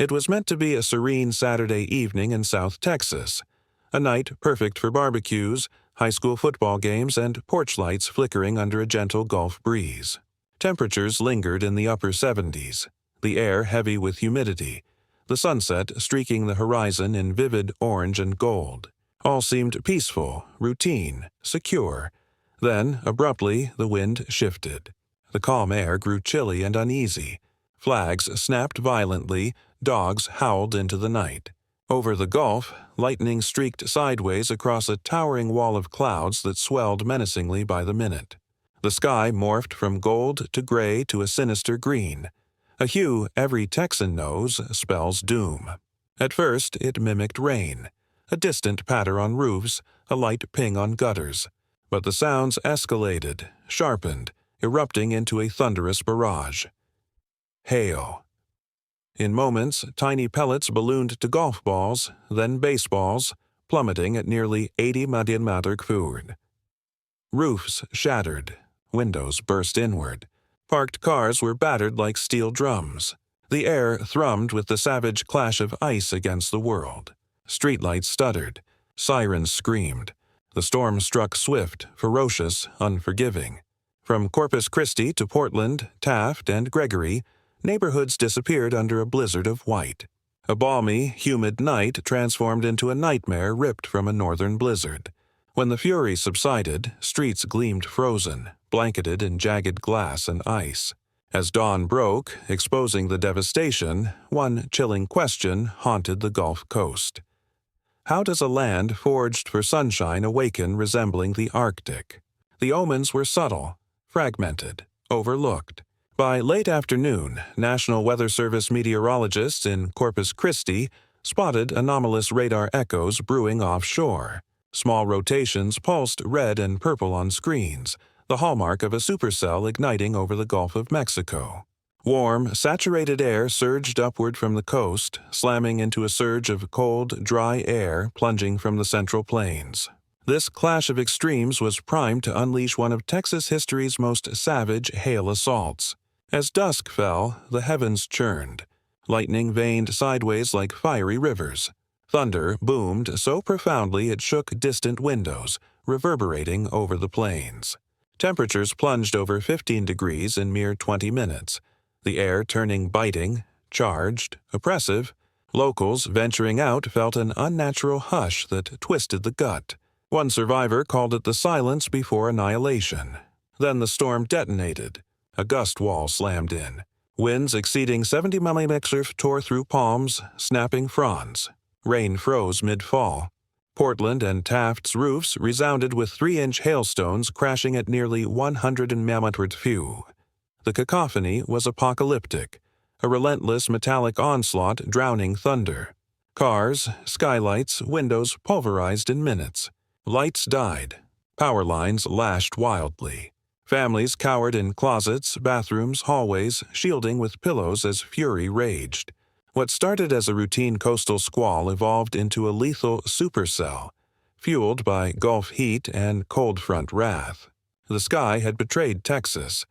It was meant to be a serene Saturday evening in South Texas, a night perfect for barbecues, high school football games, and porch lights flickering under a gentle Gulf breeze. Temperatures lingered in the upper 70s, the air heavy with humidity, the sunset streaking the horizon in vivid orange and gold. All seemed peaceful, routine, secure. Then, abruptly, the wind shifted. The calm air grew chilly and uneasy. Flags snapped violently, dogs howled into the night. Over the Gulf, lightning streaked sideways across a towering wall of clouds that swelled menacingly by the minute. The sky morphed from gold to gray to a sinister green, a hue every Texan knows spells doom. At first, it mimicked rain, a distant patter on roofs, a light ping on gutters. But the sounds escalated, sharpened, erupting into a thunderous barrage. Hail. In moments, tiny pellets ballooned to golf balls, then baseballs, plummeting at nearly 80 km/h. Roofs shattered, windows burst inward. Parked cars were battered like steel drums. The air thrummed with the savage clash of ice against the world. Streetlights stuttered. Sirens screamed. The storm struck swift, ferocious, unforgiving. From Corpus Christi to Portland, Taft, and Gregory, neighborhoods disappeared under a blizzard of white. A balmy, humid night transformed into a nightmare ripped from a northern blizzard. When the fury subsided, streets gleamed frozen, blanketed in jagged glass and ice. As dawn broke, exposing the devastation, one chilling question haunted the Gulf Coast. How does a land forged for sunshine awaken resembling the Arctic? The omens were subtle, fragmented, overlooked. By late afternoon, National Weather Service meteorologists in Corpus Christi spotted anomalous radar echoes brewing offshore. Small rotations pulsed red and purple on screens, the hallmark of a supercell igniting over the Gulf of Mexico. Warm, saturated air surged upward from the coast, slamming into a surge of cold, dry air plunging from the Central Plains. This clash of extremes was primed to unleash one of Texas history's most savage hail assaults. As dusk fell, the heavens churned. Lightning veined sideways like fiery rivers. Thunder boomed so profoundly it shook distant windows, reverberating over the plains. Temperatures plunged over 15 degrees in mere 20 minutes, the air turning biting, charged, oppressive. Locals venturing out felt an unnatural hush that twisted the gut. One survivor called it the silence before annihilation. Then the storm detonated. A gust wall slammed in. Winds exceeding 70 mm tore through palms, snapping fronds. Rain froze mid-fall. Portland and Taft's roofs resounded with 3-inch hailstones crashing at nearly 100 mm. The cacophony was apocalyptic, a relentless metallic onslaught drowning thunder. Cars, skylights, windows pulverized in minutes. Lights died. Power lines lashed wildly. Families cowered in closets, bathrooms, hallways, shielding with pillows as fury raged. What started as a routine coastal squall evolved into a lethal supercell, fueled by Gulf heat and cold front wrath. The sky had betrayed Texas.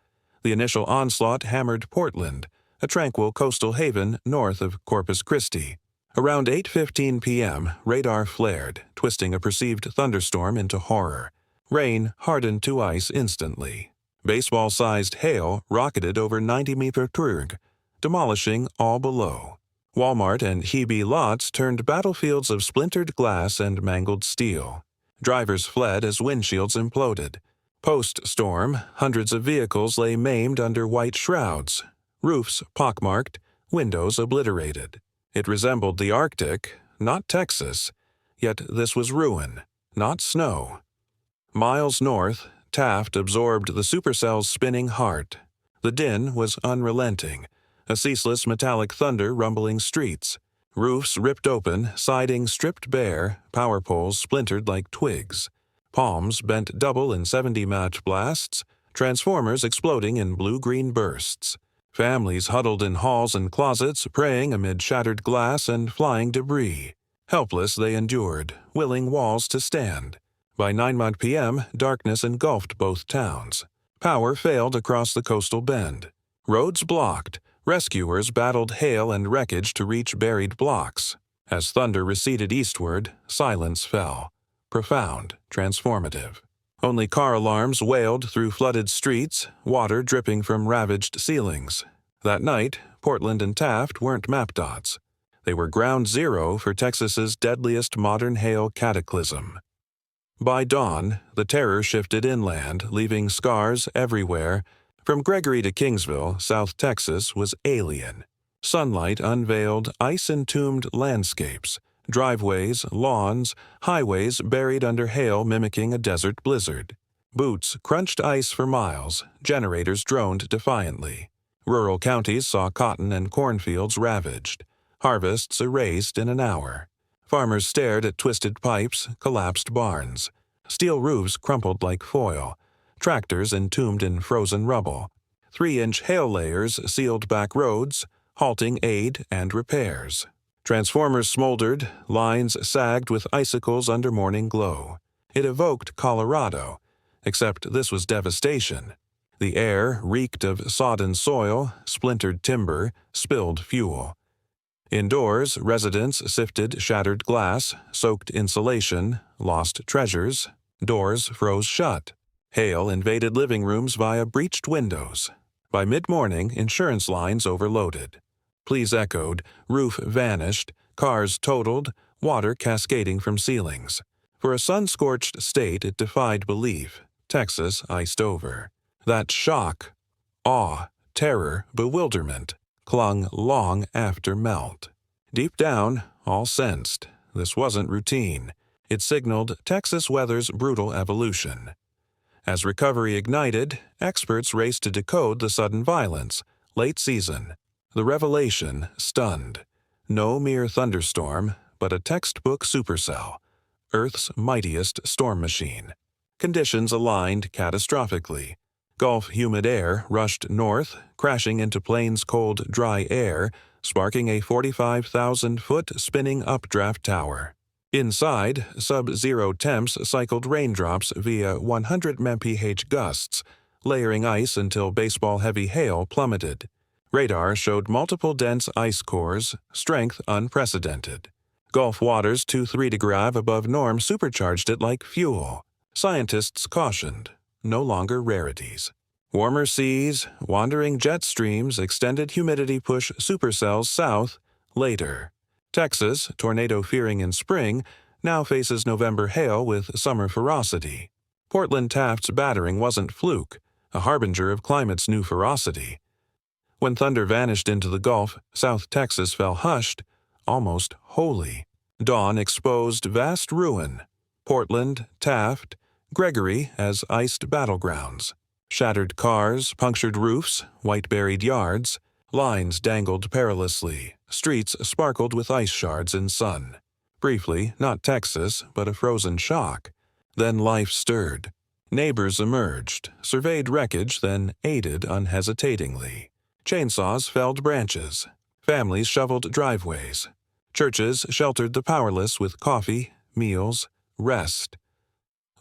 The initial onslaught hammered Portland, a tranquil coastal haven north of Corpus Christi. Around 8:15 p.m., radar flared, twisting a perceived thunderstorm into horror. Rain hardened to ice instantly. Baseball-sized hail rocketed over 90 m/h, demolishing all below. Walmart and Hebe lots turned battlefields of splintered glass and mangled steel. Drivers fled as windshields imploded. Post-storm, hundreds of vehicles lay maimed under white shrouds, roofs pockmarked, windows obliterated. It resembled the Arctic, not Texas, yet this was ruin, not snow. Miles north, Taft absorbed the supercell's spinning heart. The din was unrelenting, a ceaseless metallic thunder rumbling streets. Roofs ripped open, siding stripped bare, power poles splintered like twigs. Palms bent double in 70-mat blasts, transformers exploding in blue-green bursts. Families huddled in halls and closets, praying amid shattered glass and flying debris. Helpless they endured, willing walls to stand. By 9 p.m., darkness engulfed both towns. Power failed across the coastal bend. Roads blocked, Rescuers battled hail and wreckage to reach buried blocks. As thunder receded eastward, silence fell. Profound, transformative. Only car alarms wailed through flooded streets, water dripping from ravaged ceilings. That night, Portland and Taft weren't map dots. They were ground zero for Texas's deadliest modern hail cataclysm. By dawn, the terror shifted inland, leaving scars everywhere. From Gregory to Kingsville, South Texas was alien. Sunlight unveiled ice-entombed landscapes, driveways, lawns, highways buried under hail mimicking a desert blizzard. Boots crunched ice for miles, generators droned defiantly. Rural counties saw cotton and cornfields ravaged, harvests erased in an hour. Farmers stared at twisted pipes, collapsed barns. Steel roofs crumpled like foil, tractors entombed in frozen rubble. 3-inch hail layers sealed back roads, halting aid and repairs. Transformers smoldered, lines sagged with icicles under morning glow. It evoked Colorado, except this was devastation. The air reeked of sodden soil, splintered timber, spilled fuel. Indoors, residents sifted shattered glass, soaked insulation, lost treasures. Doors froze shut. Hail invaded living rooms via breached windows. By mid-morning, insurance lines overloaded. Pleas echoed, roof vanished, cars totaled, water cascading from ceilings. For a sun-scorched state, it defied belief. Texas iced over. That shock, awe, terror, bewilderment clung long after melt. Deep down, all sensed, this wasn't routine. It signaled Texas weather's brutal evolution. As recovery ignited, experts raced to decode the sudden violence, late season. The revelation stunned. No mere thunderstorm, but a textbook supercell, Earth's mightiest storm machine. Conditions aligned catastrophically. Gulf humid air rushed north, crashing into plains cold, dry air, sparking a 45,000-foot spinning updraft tower. Inside, sub-zero temps cycled raindrops via 100 mph gusts, layering ice until baseball-heavy hail plummeted. Radar showed multiple dense ice cores, strength unprecedented. Gulf waters 2-3 degree above norm supercharged it like fuel. Scientists cautioned, no longer rarities. Warmer seas, wandering jet streams, extended humidity push supercells south later. Texas, tornado-fearing in spring, now faces November hail with summer ferocity. Portland Taft's battering wasn't fluke, a harbinger of climate's new ferocity. When thunder vanished into the Gulf, South Texas fell hushed, almost holy. Dawn exposed vast ruin. Portland, Taft, Gregory as iced battlegrounds. Shattered cars, punctured roofs, white-buried yards. Lines dangled perilously. Streets sparkled with ice shards in sun. Briefly, not Texas, but a frozen shock. Then life stirred. Neighbors emerged, surveyed wreckage, then aided unhesitatingly. Chainsaws felled branches. Families shoveled driveways. Churches sheltered the powerless with coffee, meals, rest.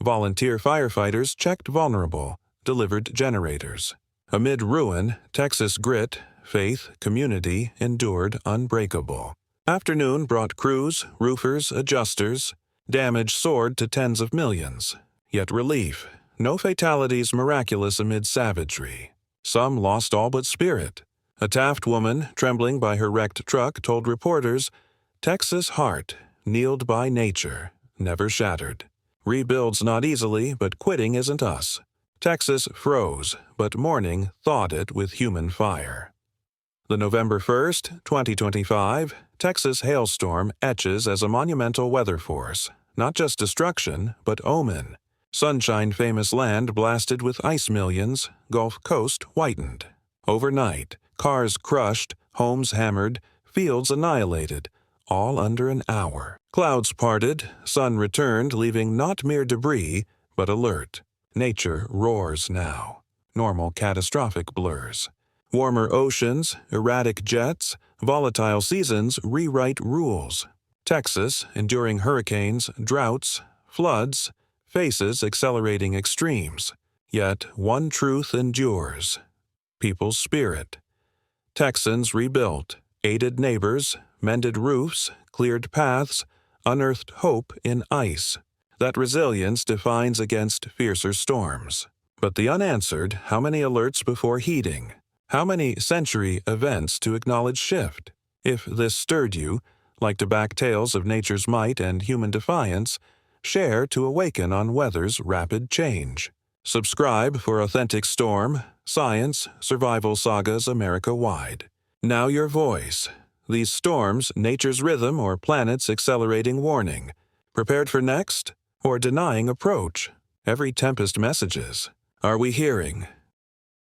Volunteer firefighters checked vulnerable, delivered generators. Amid ruin, Texas grit, faith, community endured unbreakable. Afternoon brought crews, roofers, adjusters. Damage soared to tens of millions. Yet relief. No fatalities miraculous amid savagery. Some lost all but spirit. A Taft woman, trembling by her wrecked truck, told reporters, "Texas heart, kneeled by nature, never shattered. Rebuilds not easily, but quitting isn't us." Texas froze, but morning thawed it with human fire. The November 1st, 2025, Texas hailstorm etches as a monumental weather force, not just destruction, but omen. Sunshine-famous land blasted with ice millions, Gulf Coast whitened. Overnight, cars crushed, homes hammered, fields annihilated, all under an hour. Clouds parted, sun returned, leaving not mere debris, but alert. Nature roars now. Normal catastrophic blurs. Warmer oceans, erratic jets, volatile seasons rewrite rules. Texas, enduring hurricanes, droughts, floods, faces accelerating extremes. Yet one truth endures: people's spirit. Texans rebuilt, aided neighbors, mended roofs, cleared paths, unearthed hope in ice. That resilience defines against fiercer storms. But the unanswered, how many alerts before heeding? How many century events to acknowledge shift? If this stirred you, like to back tales of nature's might and human defiance, share to awaken on weather's rapid change. Subscribe for authentic storm, science, survival sagas America-wide. Now your voice. These storms, nature's rhythm or planet's accelerating warning. Prepared for next? Or denying approach? Every tempest messages. Are we hearing?